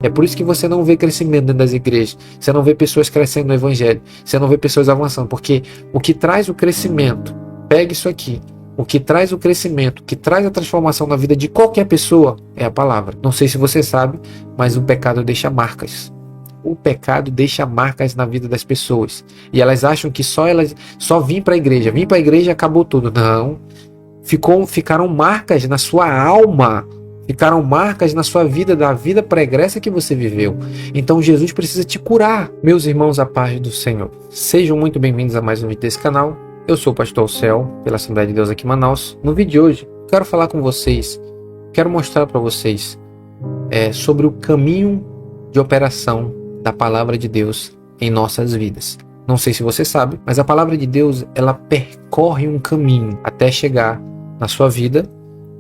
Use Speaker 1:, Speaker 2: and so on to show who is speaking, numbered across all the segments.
Speaker 1: É por isso que você não vê crescimento dentro das igrejas. Você não vê pessoas crescendo no evangelho. Você não vê pessoas avançando. Porque o que traz o crescimento, pegue isso aqui. O que traz o crescimento, o que traz a transformação na vida de qualquer pessoa é a palavra. Não sei se você sabe, mas o pecado deixa marcas. O pecado deixa marcas na vida das pessoas. E elas acham que só vir para a igreja. Vir para a igreja acabou tudo. Não. Ficaram marcas na sua alma. Ficaram marcas na sua vida, da vida pregressa que você viveu. Então Jesus precisa te curar. Meus irmãos, a paz do Senhor. Sejam muito bem-vindos a mais um vídeo desse canal. Eu sou o Pastor Céu, pela Assembleia de Deus aqui em Manaus. No vídeo de hoje, quero falar com vocês, quero mostrar para vocês sobre o caminho de operação da Palavra de Deus em nossas vidas. Não sei se você sabe, mas a Palavra de Deus, ela percorre um caminho até chegar na sua vida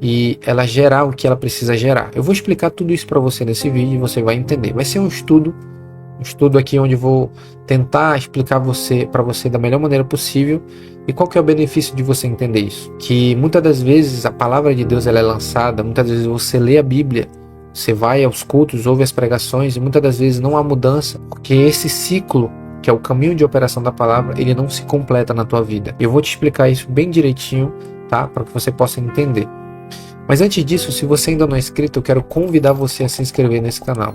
Speaker 1: e ela gerar o que ela precisa gerar. Eu vou explicar tudo isso para você nesse vídeo e você vai entender. Vai ser um estudo aqui onde vou tentar explicar para você da melhor maneira possível. E qual que é o benefício de você entender isso? Que muitas das vezes a palavra de Deus ela é lançada, muitas vezes você lê a Bíblia, você vai aos cultos, ouve as pregações e muitas das vezes não há mudança, porque esse ciclo, que é o caminho de operação da palavra, ele não se completa na tua vida. Eu vou te explicar isso bem direitinho, tá? Para que você possa entender. Mas antes disso, se você ainda não é inscrito, eu quero convidar você a se inscrever nesse canal,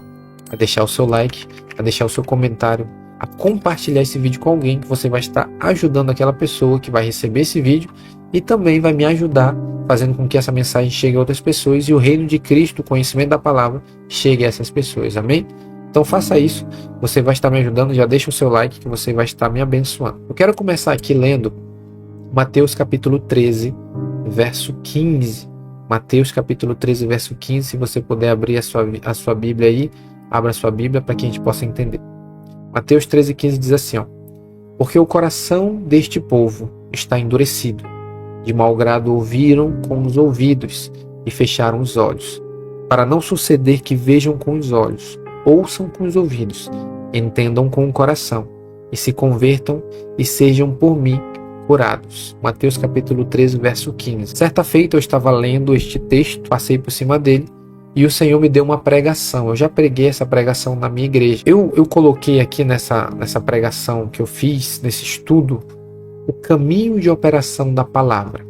Speaker 1: a deixar o seu like, a deixar o seu comentário, a compartilhar esse vídeo com alguém, que você vai estar ajudando aquela pessoa que vai receber esse vídeo e também vai me ajudar fazendo com que essa mensagem chegue a outras pessoas e o reino de Cristo, o conhecimento da palavra, chegue a essas pessoas, amém? Então faça isso, você vai estar me ajudando, já deixa o seu like que você vai estar me abençoando. Eu quero começar aqui lendo Mateus capítulo 13, verso 15. Mateus capítulo 13, verso 15, se você puder abrir a sua Bíblia aí, abra a sua Bíblia para que a gente possa entender. Mateus 13, 15 diz assim, porque o coração deste povo está endurecido, de mau grado ouviram com os ouvidos e fecharam os olhos, para não suceder que vejam com os olhos, ouçam com os ouvidos, entendam com o coração, e se convertam e sejam por mim curados. Mateus capítulo 13, verso 15. Certa feita eu estava lendo este texto, passei por cima dele, e o Senhor me deu uma pregação. Eu já preguei essa pregação na minha igreja. Eu coloquei aqui nessa pregação que eu fiz, nesse estudo, o caminho de operação da palavra.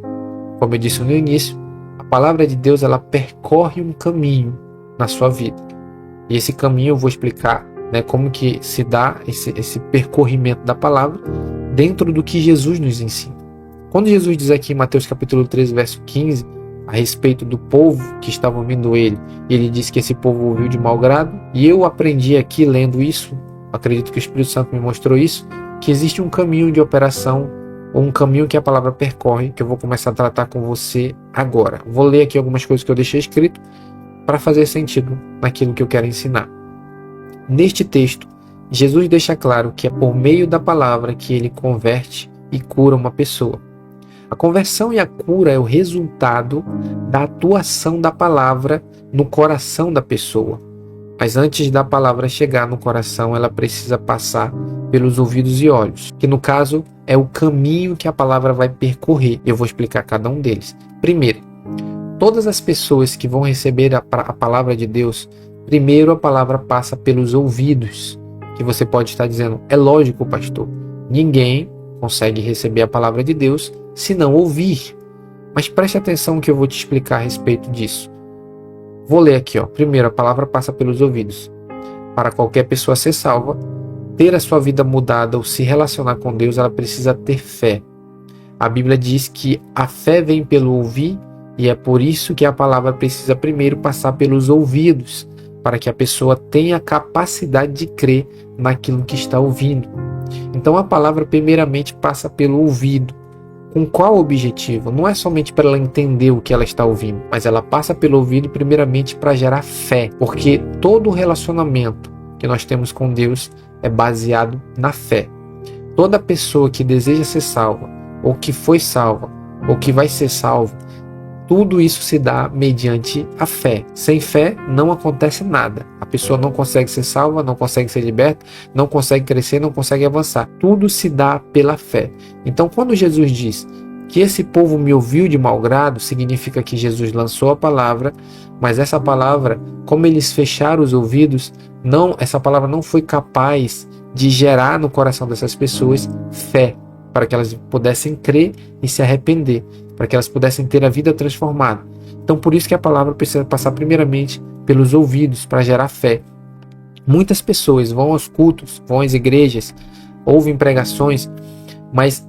Speaker 1: Como eu disse no início, a palavra de Deus ela percorre um caminho na sua vida. E esse caminho eu vou explicar, como que se dá esse percorrimento da palavra dentro do que Jesus nos ensina. Quando Jesus diz aqui em Mateus capítulo 13, verso 15, a respeito do povo que estava ouvindo ele diz que esse povo ouviu de mau grado, e eu aprendi aqui lendo isso, acredito que o Espírito Santo me mostrou isso, que existe um caminho de operação, ou um caminho que a palavra percorre, que eu vou começar a tratar com você agora. Vou ler aqui algumas coisas que eu deixei escrito, para fazer sentido naquilo que eu quero ensinar. Neste texto, Jesus deixa claro que é por meio da palavra que ele converte e cura uma pessoa. A conversão e a cura é o resultado da atuação da palavra no coração da pessoa. Mas antes da palavra chegar no coração, ela precisa passar pelos ouvidos e olhos, que no caso é o caminho que a palavra vai percorrer. Eu vou explicar cada um deles. Primeiro, todas as pessoas que vão receber a palavra de Deus, primeiro a palavra passa pelos ouvidos, que você pode estar dizendo, é lógico, pastor, ninguém consegue receber a palavra de Deus se não ouvir. Mas preste atenção que eu vou te explicar a respeito disso. Vou ler aqui, primeiro a palavra passa pelos ouvidos. Para qualquer pessoa ser salva, ter a sua vida mudada ou se relacionar com Deus, ela precisa ter fé. A Bíblia diz que a fé vem pelo ouvir, e é por isso que a palavra precisa primeiro passar pelos ouvidos, para que a pessoa tenha a capacidade de crer naquilo que está ouvindo. Então a palavra primeiramente passa pelo ouvido. Com qual objetivo? Não é somente para ela entender o que ela está ouvindo, mas ela passa pelo ouvido primeiramente para gerar fé, porque todo relacionamento que nós temos com Deus é baseado na fé. Toda pessoa que deseja ser salva, ou que foi salva, ou que vai ser salva, tudo isso se dá mediante a fé. Sem fé não acontece nada. A pessoa não consegue ser salva, não consegue ser liberta, não consegue crescer, não consegue avançar. Tudo se dá pela fé. Então, quando Jesus diz Que esse povo me ouviu de mau grado significa que Jesus lançou a palavra, mas essa palavra, como eles fecharam os ouvidos, essa palavra não foi capaz de gerar no coração dessas pessoas fé, para que elas pudessem crer e se arrepender, para que elas pudessem ter a vida transformada. Então, por isso que a palavra precisa passar primeiramente pelos ouvidos, para gerar fé. Muitas pessoas vão aos cultos, vão às igrejas, ouvem pregações, mas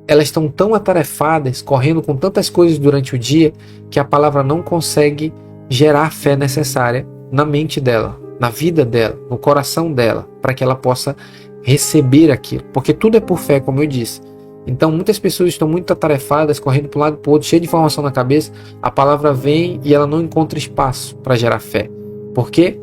Speaker 1: elas estão tão atarefadas, correndo com tantas coisas durante o dia, que a palavra não consegue gerar a fé necessária na mente dela, na vida dela, no coração dela, para que ela possa receber aquilo. Porque tudo é por fé, como eu disse. Então muitas pessoas estão muito atarefadas, correndo para um lado e para o outro, cheio de informação na cabeça. A palavra vem e ela não encontra espaço para gerar fé. Por quê?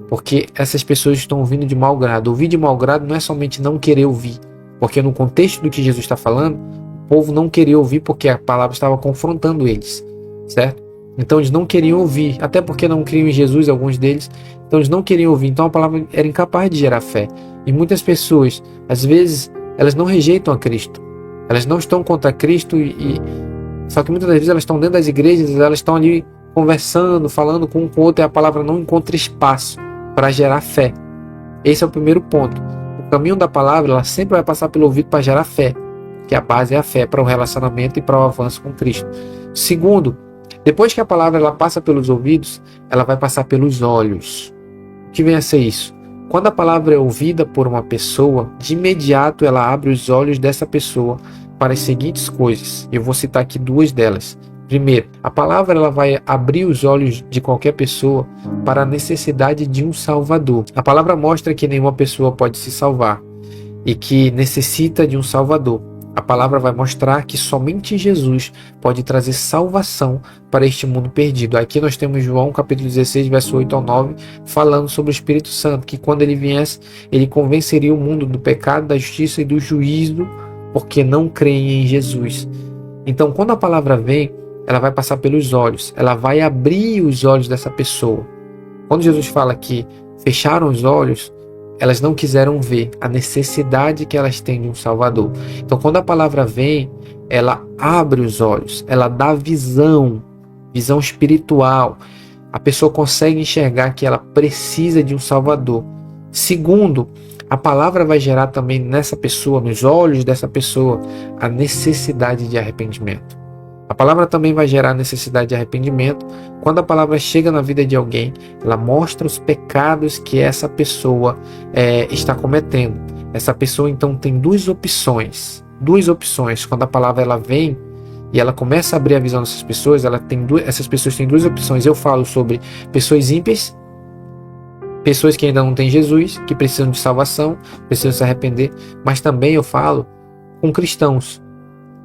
Speaker 1: Porque essas pessoas estão ouvindo de mau grado. Ouvir de mau grado não é somente não querer ouvir, porque no contexto do que Jesus está falando, o povo não queria ouvir porque a palavra estava confrontando eles, certo? Então eles não queriam ouvir, até porque não criam em Jesus, alguns deles. Então eles não queriam ouvir, então a palavra era incapaz de gerar fé. E muitas pessoas, às vezes, elas não rejeitam a Cristo, elas não estão contra Cristo, só que muitas das vezes elas estão dentro das igrejas, elas estão ali conversando, falando com um com o outro, e a palavra não encontra espaço para gerar fé. Esse é o primeiro ponto. O caminho da palavra, ela sempre vai passar pelo ouvido para gerar fé, que a base é a fé para o relacionamento e para o avanço com Cristo. Segundo, depois que a palavra ela passa pelos ouvidos, ela vai passar pelos olhos. O que vem a ser isso? Quando a palavra é ouvida por uma pessoa, de imediato ela abre os olhos dessa pessoa para as seguintes coisas. Eu vou citar aqui duas delas. Primeiro, a palavra ela vai abrir os olhos de qualquer pessoa para a necessidade de um Salvador. A palavra mostra que nenhuma pessoa pode se salvar e que necessita de um Salvador. A palavra vai mostrar que somente Jesus pode trazer salvação para este mundo perdido. Aqui nós temos João capítulo 16, verso 8 ao 9, falando sobre o Espírito Santo, que quando ele viesse, ele convenceria o mundo do pecado, da justiça e do juízo, porque não creem em Jesus. Então, quando a palavra vem, ela vai passar pelos olhos, ela vai abrir os olhos dessa pessoa. Quando Jesus fala que fecharam os olhos, elas não quiseram ver a necessidade que elas têm de um Salvador. Então, quando a palavra vem, ela abre os olhos, ela dá visão espiritual. A pessoa consegue enxergar que ela precisa de um Salvador. Segundo, a palavra vai gerar também nessa pessoa, nos olhos dessa pessoa, a necessidade de arrependimento. A palavra também vai gerar necessidade de arrependimento. Quando a palavra chega na vida de alguém, ela mostra os pecados que essa pessoa está cometendo. Essa pessoa então tem duas opções. Quando a palavra ela vem e ela começa a abrir a visão dessas pessoas, essas pessoas têm duas opções. Eu falo sobre pessoas ímpias, pessoas que ainda não têm Jesus, que precisam de salvação, precisam se arrepender, mas também eu falo com cristãos.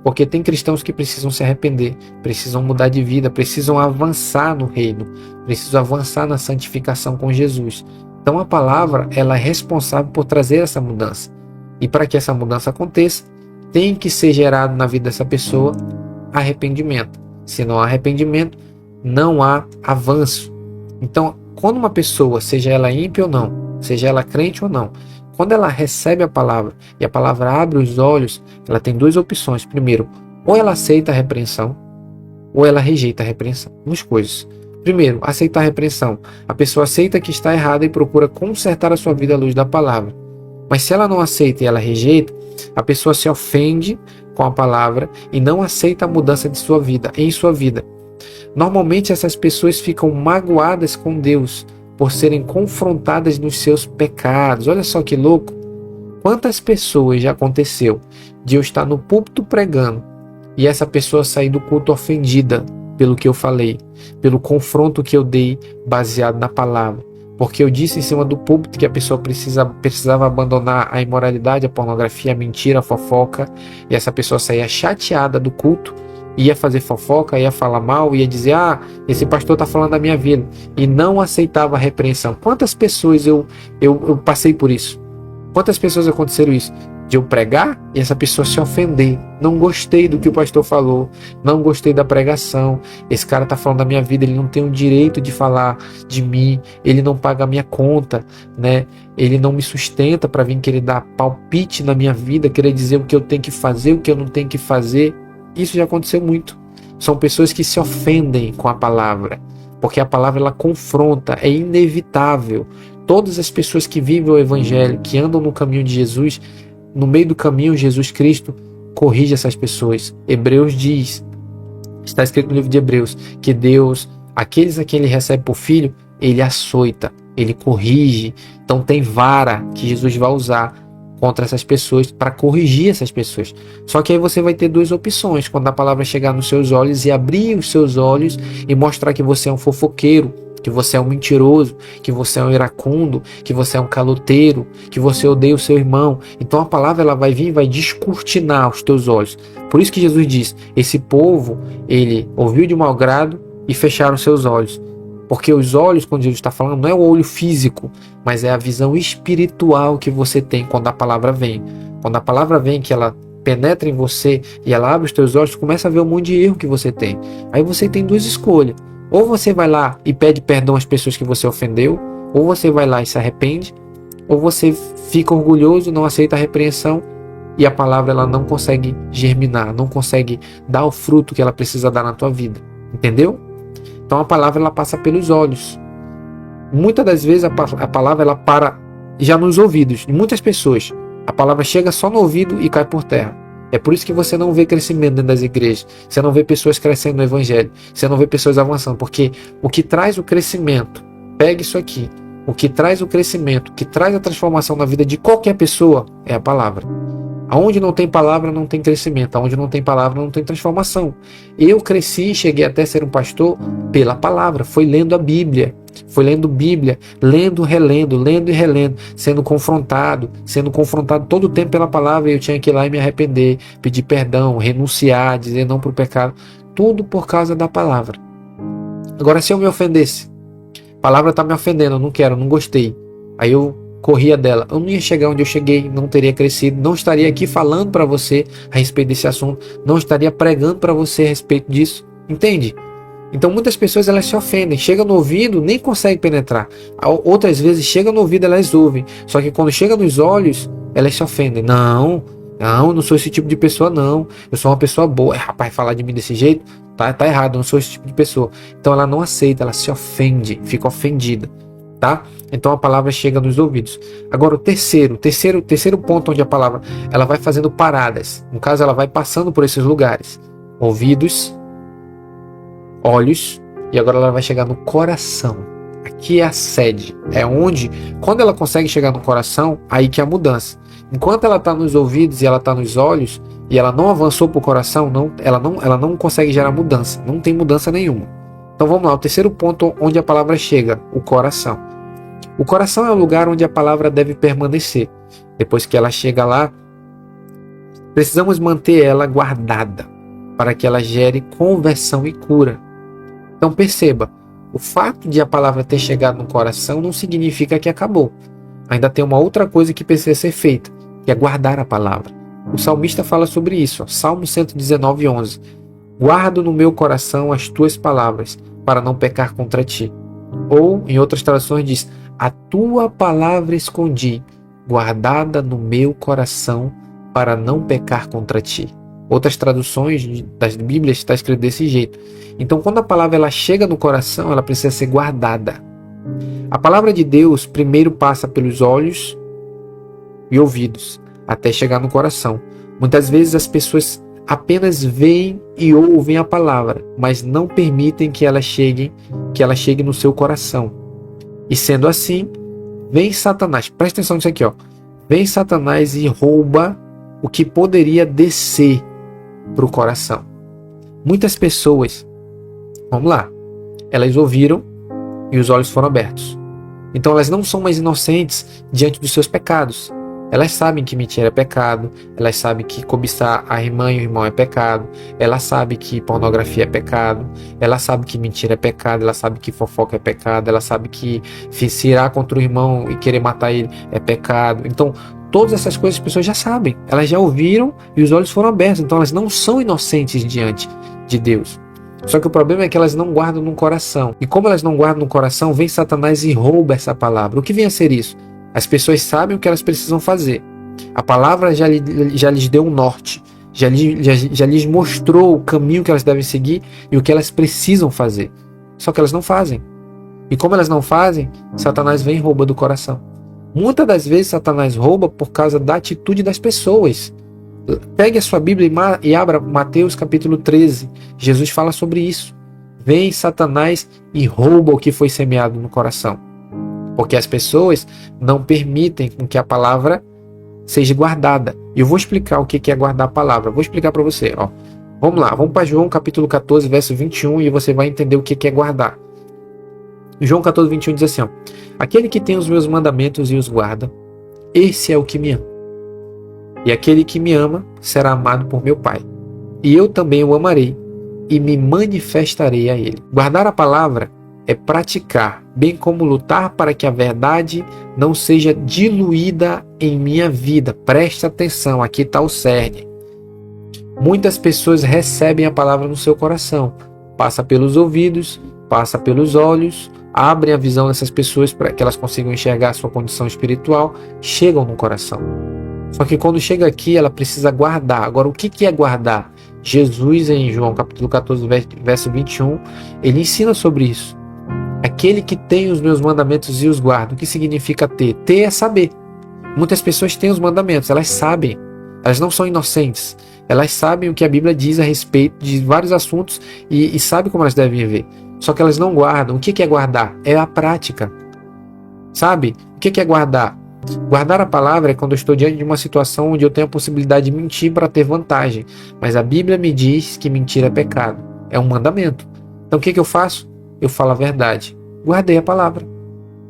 Speaker 1: Porque tem cristãos que precisam se arrepender, precisam mudar de vida, precisam avançar no reino, precisam avançar na santificação com Jesus. Então a palavra ela é responsável por trazer essa mudança. E para que essa mudança aconteça, tem que ser gerado na vida dessa pessoa arrependimento. Se não há arrependimento, não há avanço. Então, quando uma pessoa, seja ela ímpia ou não, seja ela crente ou não, quando ela recebe a palavra e a palavra abre os olhos, ela tem duas opções. Primeiro, ou ela aceita a repreensão, ou ela rejeita a repreensão. Duas coisas. Primeiro, aceitar a repreensão. A pessoa aceita que está errada e procura consertar a sua vida à luz da palavra. Mas se ela não aceita e ela rejeita, a pessoa se ofende com a palavra e não aceita a mudança de sua vida, em sua vida. Normalmente essas pessoas ficam magoadas com Deus por serem confrontadas nos seus pecados. Olha só que louco. Quantas pessoas já aconteceu de eu estar no púlpito pregando e essa pessoa sair do culto ofendida pelo que eu falei, pelo confronto que eu dei baseado na palavra. Porque eu disse em cima do púlpito que a pessoa precisava abandonar a imoralidade, a pornografia, a mentira, a fofoca, e essa pessoa saía chateada do culto, ia fazer fofoca, ia falar mal, ia dizer, esse pastor está falando da minha vida, e não aceitava a repreensão. Quantas pessoas eu passei por isso? Quantas pessoas aconteceram isso? De eu pregar e essa pessoa se ofender. Não gostei do que o pastor falou, não gostei da pregação, esse cara está falando da minha vida, ele não tem o direito de falar de mim, ele não paga a minha conta, né? Ele não me sustenta para vir querer dar palpite na minha vida, querer dizer o que eu tenho que fazer, o que eu não tenho que fazer. isso já aconteceu muito. São pessoas que se ofendem com a palavra, porque a palavra ela confronta, é inevitável. Todas as pessoas que vivem o evangelho, que andam no caminho de Jesus, no meio do caminho Jesus Cristo corrige essas pessoas. Hebreus diz, está escrito no livro de Hebreus, que Deus, aqueles a quem ele recebe por filho, ele açoita, ele corrige. Então tem vara que Jesus vai usar contra essas pessoas para corrigir essas pessoas. Só que aí você vai ter duas opções quando a palavra chegar nos seus olhos e abrir os seus olhos e mostrar que você é um fofoqueiro, que você é um mentiroso, que você é um iracundo, que você é um caloteiro, que você odeia o seu irmão. Então a palavra ela vai vir e vai descortinar os teus olhos. Por isso que Jesus diz, esse povo, ele ouviu de mau grado e fecharam seus olhos. Porque os olhos, quando Jesus está falando, não é o olho físico, mas é a visão espiritual que você tem quando a palavra vem. Quando a palavra vem, que ela penetra em você e ela abre os teus olhos, começa a ver um monte de erro que você tem. Aí você tem duas escolhas. Ou você vai lá e pede perdão às pessoas que você ofendeu, ou você vai lá e se arrepende, ou você fica orgulhoso, não aceita a repreensão e a palavra ela não consegue germinar, não consegue dar o fruto que ela precisa dar na tua vida. Entendeu? Então a palavra ela passa pelos olhos. Muitas das vezes a palavra ela para já nos ouvidos. De muitas pessoas, a palavra chega só no ouvido e cai por terra. É por isso que você não vê crescimento dentro das igrejas. Você não vê pessoas crescendo no evangelho. Você não vê pessoas avançando. Porque o que traz o crescimento, pega isso aqui. O que traz o crescimento, o que traz a transformação na vida de qualquer pessoa é a palavra. Aonde não tem palavra, não tem crescimento. Aonde não tem palavra, não tem transformação. Eu cresci e cheguei até ser um pastor pela palavra. Foi lendo a Bíblia. Foi lendo Bíblia, lendo, relendo, lendo e relendo, sendo confrontado todo o tempo pela palavra. E eu tinha que ir lá e me arrepender, pedir perdão, renunciar, dizer não para o pecado. Tudo por causa da palavra. Agora, se eu me ofendesse, a palavra está me ofendendo, eu não quero, eu não gostei. Aí eu corria dela, eu não ia chegar onde eu cheguei, não teria crescido, não estaria aqui falando para você a respeito desse assunto, não estaria pregando para você a respeito disso, entende? Então muitas pessoas elas se ofendem, chega no ouvido, nem consegue penetrar, outras vezes chega no ouvido, elas ouvem, só que quando chega nos olhos, elas se ofendem. Não, eu não sou esse tipo de pessoa não, eu sou uma pessoa boa. Rapaz, falar de mim desse jeito, tá errado, eu não sou esse tipo de pessoa. Então ela não aceita, ela se ofende, fica ofendida. Tá? Então a palavra chega nos ouvidos. Agora o terceiro ponto onde a palavra ela vai fazendo paradas. No caso ela vai passando por esses lugares: ouvidos, olhos, e agora ela vai chegar no coração. Aqui é a sede. É onde, quando ela consegue chegar no coração, aí que é a mudança. Enquanto ela está nos ouvidos e ela está nos olhos e ela não avançou para o coração, ela não consegue gerar mudança. Não tem mudança nenhuma. Então vamos lá, o terceiro ponto onde a palavra chega, o coração. O coração é o lugar onde a palavra deve permanecer. Depois que ela chega lá, precisamos manter ela guardada para que ela gere conversão e cura. Então perceba, o fato de a palavra ter chegado no coração não significa que acabou. Ainda tem uma outra coisa que precisa ser feita, que é guardar a palavra. O salmista fala sobre isso, Salmo 119:11. Guardo no meu coração as tuas palavras, para não pecar contra ti. Ou, em outras traduções, diz: a tua palavra escondi, guardada no meu coração, para não pecar contra ti. Outras traduções das Bíblias está escrito desse jeito. Então, quando a palavra ela chega no coração, ela precisa ser guardada. A palavra de Deus primeiro passa pelos olhos e ouvidos, até chegar no coração. Muitas vezes as pessoas apenas veem e ouvem a palavra, mas não permitem que ela chegue no seu coração. E sendo assim, vem Satanás, presta atenção nisso aqui, vem Satanás e rouba o que poderia descer para o coração. Muitas pessoas, vamos lá, elas ouviram e os olhos foram abertos. Então elas não são mais inocentes diante dos seus pecados. Elas sabem que mentira é pecado, elas sabem que cobiçar a irmã e o irmão é pecado, elas sabem que pornografia é pecado, elas sabem que mentira é pecado, elas sabem que fofoca é pecado, elas sabem que se irar contra o irmão e querer matar ele é pecado. Então, todas essas coisas as pessoas já sabem, elas já ouviram e os olhos foram abertos, então elas não são inocentes diante de Deus. Só que o problema é que elas não guardam no coração. E como elas não guardam no coração, vem Satanás e rouba essa palavra. O que vem a ser isso? As pessoas sabem o que elas precisam fazer. A palavra já lhes deu um norte, já lhes mostrou o caminho que elas devem seguir e o que elas precisam fazer. Só que elas não fazem. E como elas não fazem, Satanás vem e rouba do coração. Muitas das vezes Satanás rouba por causa da atitude das pessoas. Pegue a sua Bíblia e abra Mateus capítulo 13. Jesus fala sobre isso. Vem Satanás e rouba o que foi semeado no coração. Porque as pessoas não permitem com que a palavra seja guardada. E eu vou explicar o que é guardar a palavra. Vou explicar para você. Ó. Vamos lá, vamos para João capítulo 14, verso 21 e você vai entender o que é guardar. João 14, 21 diz assim, ó, aquele que tem os meus mandamentos e os guarda, esse é o que me ama. E aquele que me ama será amado por meu Pai. E eu também o amarei e me manifestarei a ele. Guardar a palavra é praticar, bem como lutar para que a verdade não seja diluída em minha vida. Preste atenção, aqui está o cerne. Muitas pessoas recebem a palavra no seu coração, passa pelos ouvidos, passa pelos olhos, abrem a visão dessas pessoas para que elas consigam enxergar a sua condição espiritual, chegam no coração. Só que quando chega aqui, ela precisa guardar. Agora, o que é guardar? Jesus, em João capítulo 14, verso 21, ele ensina sobre isso. Aquele que tem os meus mandamentos e os guarda. O que significa ter? Ter é saber. Muitas pessoas têm os mandamentos, elas sabem. Elas não são inocentes. Elas sabem o que a Bíblia diz a respeito de vários assuntos e sabem como elas devem viver. Só que elas não guardam. O que é guardar? É a prática. Sabe? O que é guardar? Guardar a palavra é quando eu estou diante de uma situação onde eu tenho a possibilidade de mentir para ter vantagem. Mas a Bíblia me diz que mentir é pecado. É um mandamento. Então o que eu faço? Eu falo a verdade. Guardei a palavra.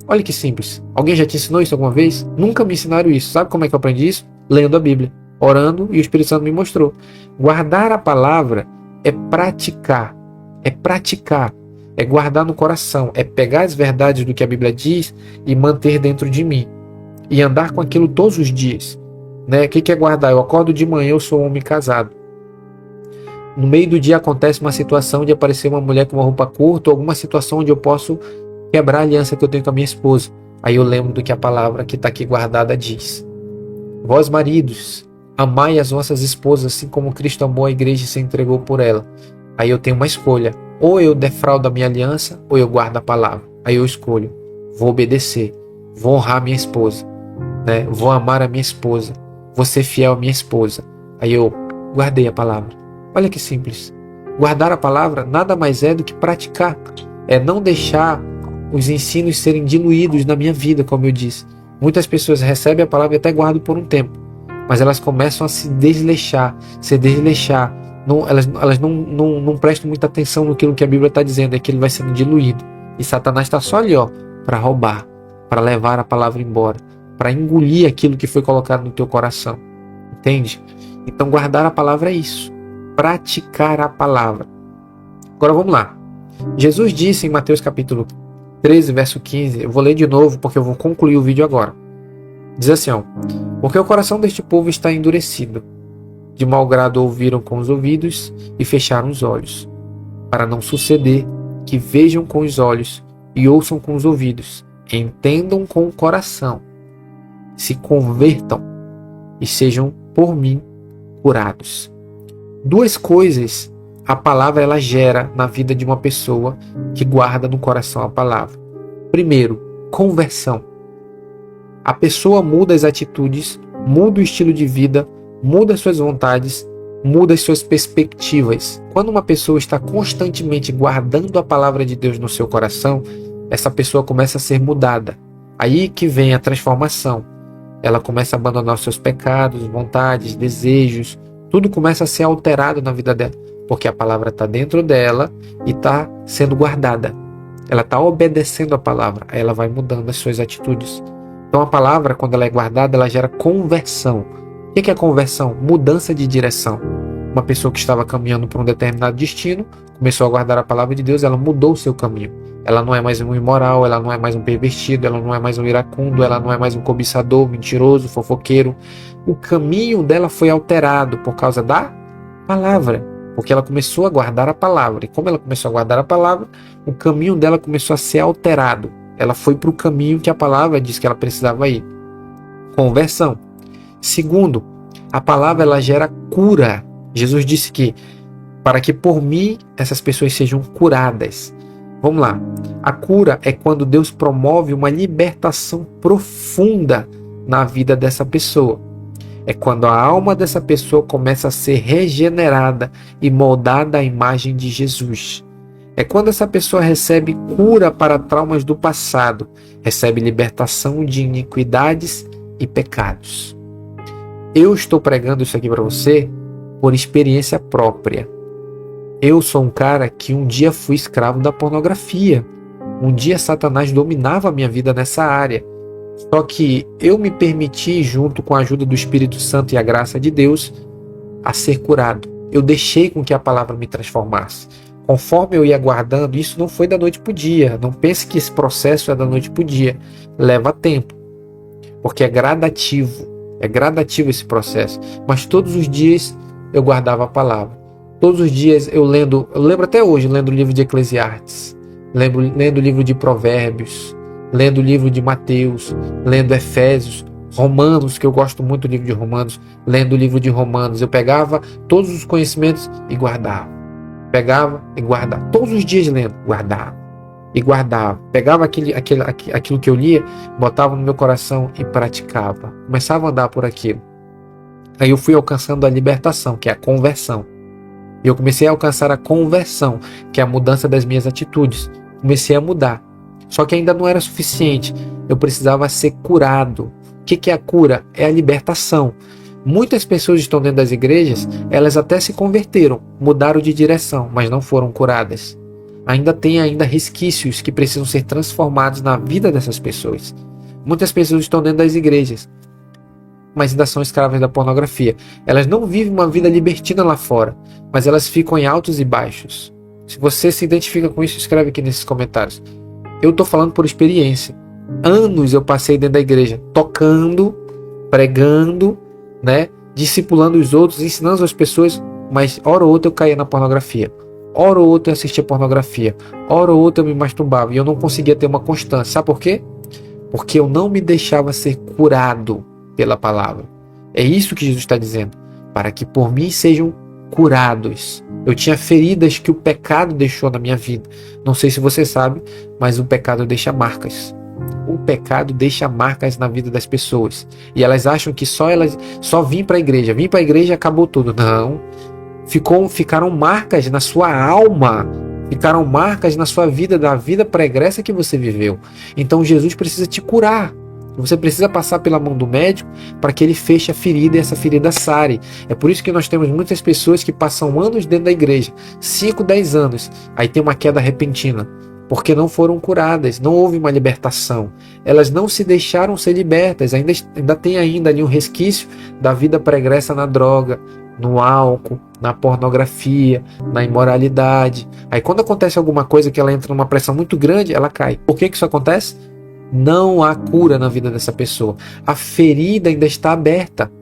Speaker 1: Olha que simples. Alguém já te ensinou isso alguma vez? Nunca me ensinaram isso. Sabe como é que eu aprendi isso? Lendo a Bíblia. Orando e o Espírito Santo me mostrou. Guardar a palavra é praticar. É praticar. É guardar no coração. É pegar as verdades do que a Bíblia diz e manter dentro de mim. E andar com aquilo todos os dias. Né? O que é guardar? Eu acordo de manhã, eu sou um homem casado. No meio do dia acontece uma situação de aparecer uma mulher com uma roupa curta, ou alguma situação onde eu posso quebrar a aliança que eu tenho com a minha esposa. Aí eu lembro do que a palavra que está aqui guardada diz. Vós, maridos, amai as vossas esposas, assim como Cristo amou a igreja e se entregou por ela. Aí eu tenho uma escolha. Ou eu defraudo a minha aliança, ou eu guardo a palavra. Aí eu escolho. Vou obedecer. Vou honrar a minha esposa. Né? Vou amar a minha esposa. Vou ser fiel à minha esposa. Aí eu guardei a palavra. Olha que simples. Guardar a palavra nada mais é do que praticar. É não deixar os ensinos serem diluídos na minha vida, como eu disse. Muitas pessoas recebem a palavra e até guardam por um tempo. Mas elas começam a se desleixar. Elas não prestam muita atenção no que a Bíblia está dizendo. É que ele vai sendo diluído. E Satanás está só ali, para roubar. Para levar a palavra embora. Para engolir aquilo que foi colocado no teu coração. Entende? Então guardar a palavra é isso. Praticar a palavra. Agora vamos lá. Jesus disse em Mateus capítulo 13, verso 15, eu vou ler de novo porque eu vou concluir o vídeo agora. Diz assim, porque o coração deste povo está endurecido. De mau grado ouviram com os ouvidos e fecharam os olhos, para não suceder que vejam com os olhos e ouçam com os ouvidos, entendam com o coração, se convertam e sejam por mim curados. Duas coisas a palavra ela gera na vida de uma pessoa que guarda no coração a palavra. Primeiro, conversão. A pessoa muda as atitudes, muda o estilo de vida, muda as suas vontades, muda as suas perspectivas. Quando uma pessoa está constantemente guardando a palavra de Deus no seu coração, essa pessoa começa a ser mudada. Aí que vem a transformação. Ela começa a abandonar os seus pecados, vontades, desejos. Tudo começa a ser alterado na vida dela, porque a palavra está dentro dela e está sendo guardada. Ela está obedecendo a palavra, aí ela vai mudando as suas atitudes. Então a palavra, quando ela é guardada, ela gera conversão. O que é conversão? Mudança de direção. Uma pessoa que estava caminhando para um determinado destino, começou a guardar a palavra de Deus, ela mudou o seu caminho. Ela não é mais um imoral, ela não é mais um pervertido, ela não é mais um iracundo, ela não é mais um cobiçador, mentiroso, fofoqueiro. O caminho dela foi alterado por causa da palavra, porque ela começou a guardar a palavra. E como ela começou a guardar a palavra, o caminho dela começou a ser alterado. Ela foi para o caminho que a palavra disse que ela precisava ir. Conversão. Segundo, a palavra ela gera cura. Jesus disse que para que por mim essas pessoas sejam curadas. Vamos lá. A cura é quando Deus promove uma libertação profunda na vida dessa pessoa. É quando a alma dessa pessoa começa a ser regenerada e moldada à imagem de Jesus. É quando essa pessoa recebe cura para traumas do passado, recebe libertação de iniquidades e pecados. Eu estou pregando isso aqui para você por experiência própria. Eu sou um cara que um dia fui escravo da pornografia. Um dia Satanás dominava a minha vida nessa área. Só que eu me permiti, junto com a ajuda do Espírito Santo e a graça de Deus, a ser curado. Eu deixei com que a palavra me transformasse. Conforme eu ia guardando, isso não foi da noite para o dia. Não pense que esse processo é da noite para o dia. Leva tempo. Porque é gradativo. É gradativo esse processo. Mas todos os dias eu guardava a palavra. Todos os dias eu lembro até hoje, lendo o livro de Eclesiastes, lendo o livro de Provérbios, lendo o livro de Mateus, lendo Efésios, Romanos, que eu gosto muito do livro de Romanos, lendo o livro de Romanos. Eu pegava todos os conhecimentos e guardava. Pegava e guardava. Todos os dias lendo, guardava. E guardava. Pegava aquilo que eu lia, botava no meu coração e praticava. Começava a andar por aquilo. Aí eu fui alcançando a libertação, que é a conversão. E eu comecei a alcançar a conversão, que é a mudança das minhas atitudes. Comecei a mudar. Só que ainda não era suficiente. Eu precisava ser curado. O que é a cura? É a libertação. Muitas pessoas estão dentro das igrejas, elas até se converteram, mudaram de direção, mas não foram curadas. Ainda tem resquícios que precisam ser transformados na vida dessas pessoas. Muitas pessoas estão dentro das igrejas, mas ainda são escravas da pornografia. Elas não vivem uma vida libertina lá fora, mas elas ficam em altos e baixos. Se você se identifica com isso, escreve aqui nesses comentários. Eu estou falando por experiência. Anos eu passei dentro da igreja, tocando, pregando, discipulando os outros, ensinando as pessoas, mas hora ou outra eu caía na pornografia. Hora ou outra eu assistia pornografia. Hora ou outra eu me masturbava e eu não conseguia ter uma constância. Sabe por quê? Porque eu não me deixava ser curado pela palavra. É isso que Jesus está dizendo. Para que por mim sejam curados. Eu tinha feridas que o pecado deixou na minha vida. Não sei se você sabe, mas o pecado deixa marcas. O pecado deixa marcas na vida das pessoas. E elas acham que só vir para a igreja. Vir para a igreja acabou tudo. Não. Ficaram marcas na sua alma. Ficaram marcas na sua vida, da vida pregressa que você viveu. Então Jesus precisa te curar. Você precisa passar pela mão do médico para que ele feche a ferida e essa ferida sare. É por isso que nós temos muitas pessoas que passam anos dentro da igreja, 5, 10 anos, aí tem uma queda repentina, porque não foram curadas, não houve uma libertação. Elas não se deixaram ser libertas, ainda tem ali um resquício da vida pregressa na droga, no álcool, na pornografia, na imoralidade. Aí quando acontece alguma coisa que ela entra numa pressão muito grande, ela cai. Por que isso acontece? Não há cura na vida dessa pessoa. A ferida ainda está aberta.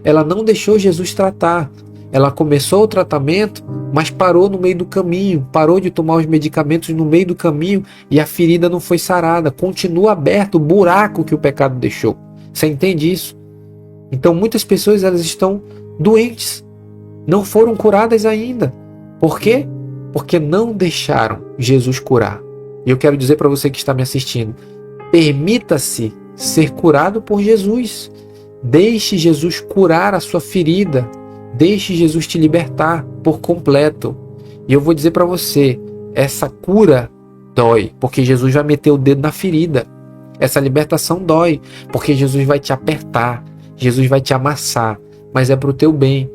Speaker 1: Ela não deixou Jesus tratar. Ela começou o tratamento, mas parou no meio do caminho. Parou de tomar os medicamentos no meio do caminho e a ferida não foi sarada. Continua aberto o buraco que o pecado deixou. Você entende isso? Então muitas pessoas elas estão doentes. Não foram curadas ainda. Por quê? Porque não deixaram Jesus curar. E eu quero dizer para você que está me assistindo, permita-se ser curado por Jesus. Deixe Jesus curar a sua ferida. Deixe Jesus te libertar por completo. E eu vou dizer para você, essa cura dói, porque Jesus vai meter o dedo na ferida. Essa libertação dói, porque Jesus vai te apertar. Jesus vai te amassar, mas é para o teu bem.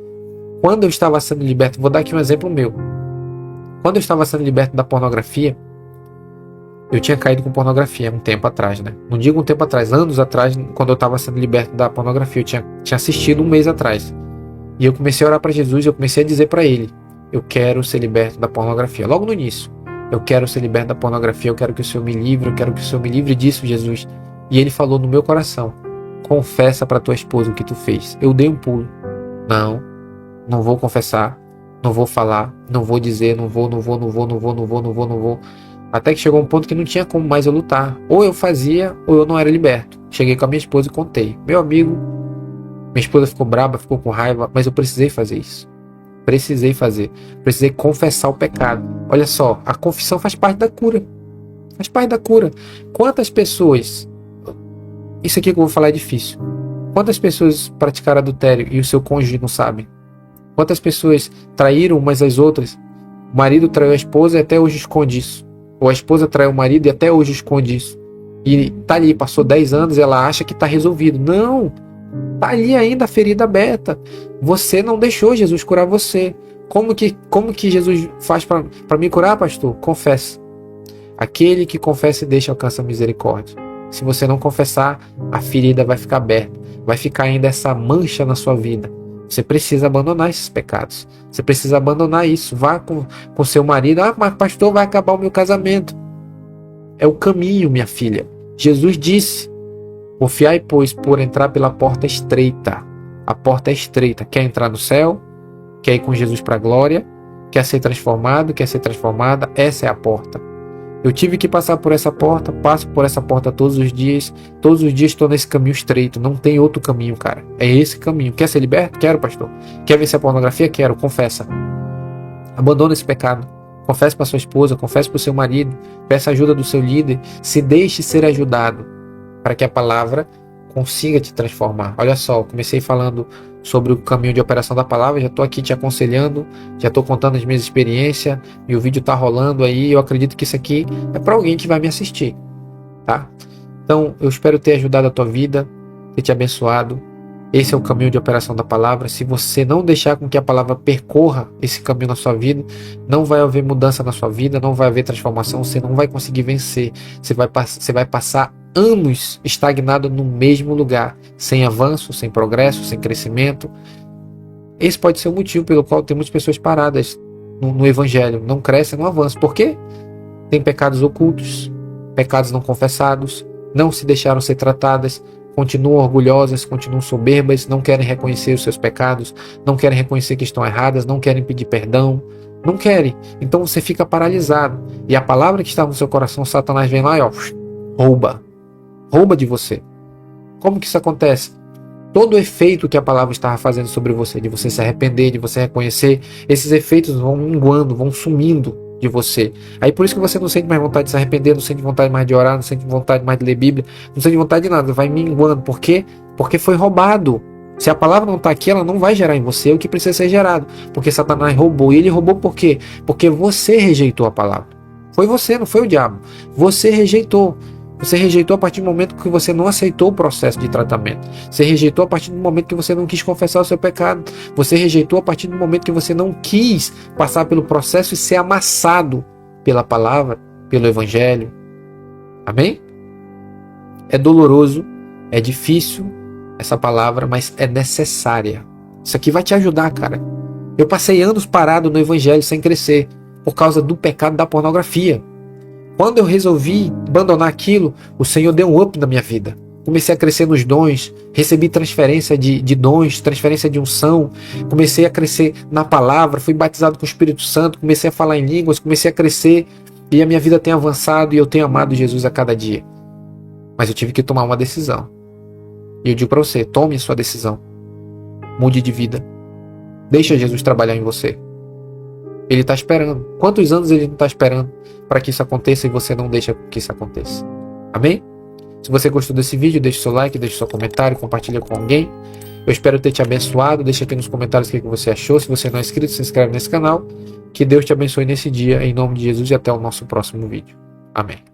Speaker 1: Quando eu estava sendo liberto, vou dar aqui um exemplo meu. Quando eu estava sendo liberto da pornografia, eu tinha caído com pornografia um tempo atrás, Não digo um tempo atrás, anos atrás, quando eu estava sendo liberto da pornografia. Eu tinha assistido um mês atrás. E eu comecei a orar para Jesus, eu comecei a dizer para ele, eu quero ser liberto da pornografia. Logo no início, eu quero ser liberto da pornografia, eu quero que o Senhor me livre, eu quero que o Senhor me livre disso, Jesus. E ele falou no meu coração, confessa para tua esposa o que tu fez. Eu dei um pulo. Não vou confessar, não vou falar, não vou dizer, não vou. Até que chegou um ponto que não tinha como mais eu lutar. Ou eu fazia, ou eu não era liberto. Cheguei com a minha esposa e contei. Meu amigo, minha esposa ficou braba, ficou com raiva, mas eu precisei fazer isso. Precisei fazer. Precisei confessar o pecado. Olha só, a confissão faz parte da cura. Faz parte da cura. Quantas pessoas... Isso aqui que eu vou falar é difícil. Quantas pessoas praticaram adultério e o seu cônjuge não sabe? Quantas pessoas traíram umas às outras? O marido traiu a esposa e até hoje esconde isso. Ou a esposa traiu o marido e até hoje esconde isso. E tá ali, passou 10 anos e ela acha que tá resolvido. Não! Tá ali ainda a ferida aberta. Você não deixou Jesus curar você. Como que Jesus faz para me curar, pastor? Confessa. Aquele que confessa e deixa alcança a misericórdia. Se você não confessar, a ferida vai ficar aberta. Vai ficar ainda essa mancha na sua vida. Você precisa abandonar esses pecados. Você precisa abandonar isso. Vá com seu marido. Ah, mas pastor, vai acabar o meu casamento. É o caminho, minha filha. Jesus disse: confiai, pois, por entrar pela porta estreita. A porta é estreita. Quer entrar no céu? Quer ir com Jesus para a glória? Quer ser transformado? Quer ser transformada? Essa é a porta. Eu tive que passar por essa porta, passo por essa porta todos os dias. Todos os dias estou nesse caminho estreito. Não tem outro caminho, cara. É esse caminho. Quer ser liberto? Quero, pastor. Quer vencer a pornografia? Quero. Confessa. Abandona esse pecado. Confesse para sua esposa, confesse para o seu marido. Peça ajuda do seu líder. Se deixe ser ajudado para que a palavra consiga te transformar. Olha só, eu comecei falando sobre o caminho de operação da palavra, já estou aqui te aconselhando, já estou contando as minhas experiências, e o vídeo está rolando aí, eu acredito que isso aqui é para alguém que vai me assistir, tá? Então, eu espero ter ajudado a tua vida, ter te abençoado. Esse é o caminho de operação da palavra. Se você não deixar com que a palavra percorra esse caminho na sua vida, não vai haver mudança na sua vida, não vai haver transformação, você não vai conseguir vencer, você vai passar anos estagnado no mesmo lugar, sem avanço, sem progresso, sem crescimento. Esse pode ser o motivo pelo qual tem muitas pessoas paradas no evangelho, não crescem, não avançam. Por quê? Tem pecados ocultos, pecados não confessados, não se deixaram ser tratadas, continuam orgulhosas, continuam soberbas, não querem reconhecer os seus pecados, não querem reconhecer que estão erradas, não querem pedir perdão, não querem. Então você fica paralisado, e a palavra que está no seu coração, Satanás vem lá e rouba de você. Como que isso acontece? Todo o efeito que a palavra estava fazendo sobre você, de você se arrepender, de você reconhecer, esses efeitos vão minguando, vão sumindo de você. Aí por isso que você não sente mais vontade de se arrepender, não sente vontade mais de orar, não sente vontade mais de ler Bíblia, não sente vontade de nada, vai minguando. Por quê? Porque foi roubado. Se a palavra não está aqui, ela não vai gerar em você o que precisa ser gerado, porque Satanás roubou. E ele roubou por quê? Porque você rejeitou a palavra. Foi você, não foi o diabo. Você rejeitou. Você rejeitou a partir do momento que você não aceitou o processo de tratamento. Você rejeitou a partir do momento que você não quis confessar o seu pecado. Você rejeitou a partir do momento que você não quis passar pelo processo e ser amassado pela palavra, pelo evangelho. Amém? É doloroso, é difícil essa palavra, mas é necessária. Isso aqui vai te ajudar, cara. Eu passei anos parado no evangelho sem crescer por causa do pecado da pornografia. Quando eu resolvi abandonar aquilo, o Senhor deu um up na minha vida. Comecei a crescer nos dons, recebi transferência de dons, transferência de unção, comecei a crescer na palavra, fui batizado com o Espírito Santo, comecei a falar em línguas, comecei a crescer, e a minha vida tem avançado e eu tenho amado Jesus a cada dia. Mas eu tive que tomar uma decisão. E eu digo para você, tome a sua decisão. Mude de vida. Deixa Jesus trabalhar em você. Ele está esperando. Quantos anos ele não está esperando para que isso aconteça e você não deixa que isso aconteça? Amém? Se você gostou desse vídeo, deixe seu like, deixe seu comentário, compartilha com alguém. Eu espero ter te abençoado. Deixa aqui nos comentários o que você achou. Se você não é inscrito, se inscreve nesse canal. Que Deus te abençoe nesse dia, em nome de Jesus, e até o nosso próximo vídeo. Amém.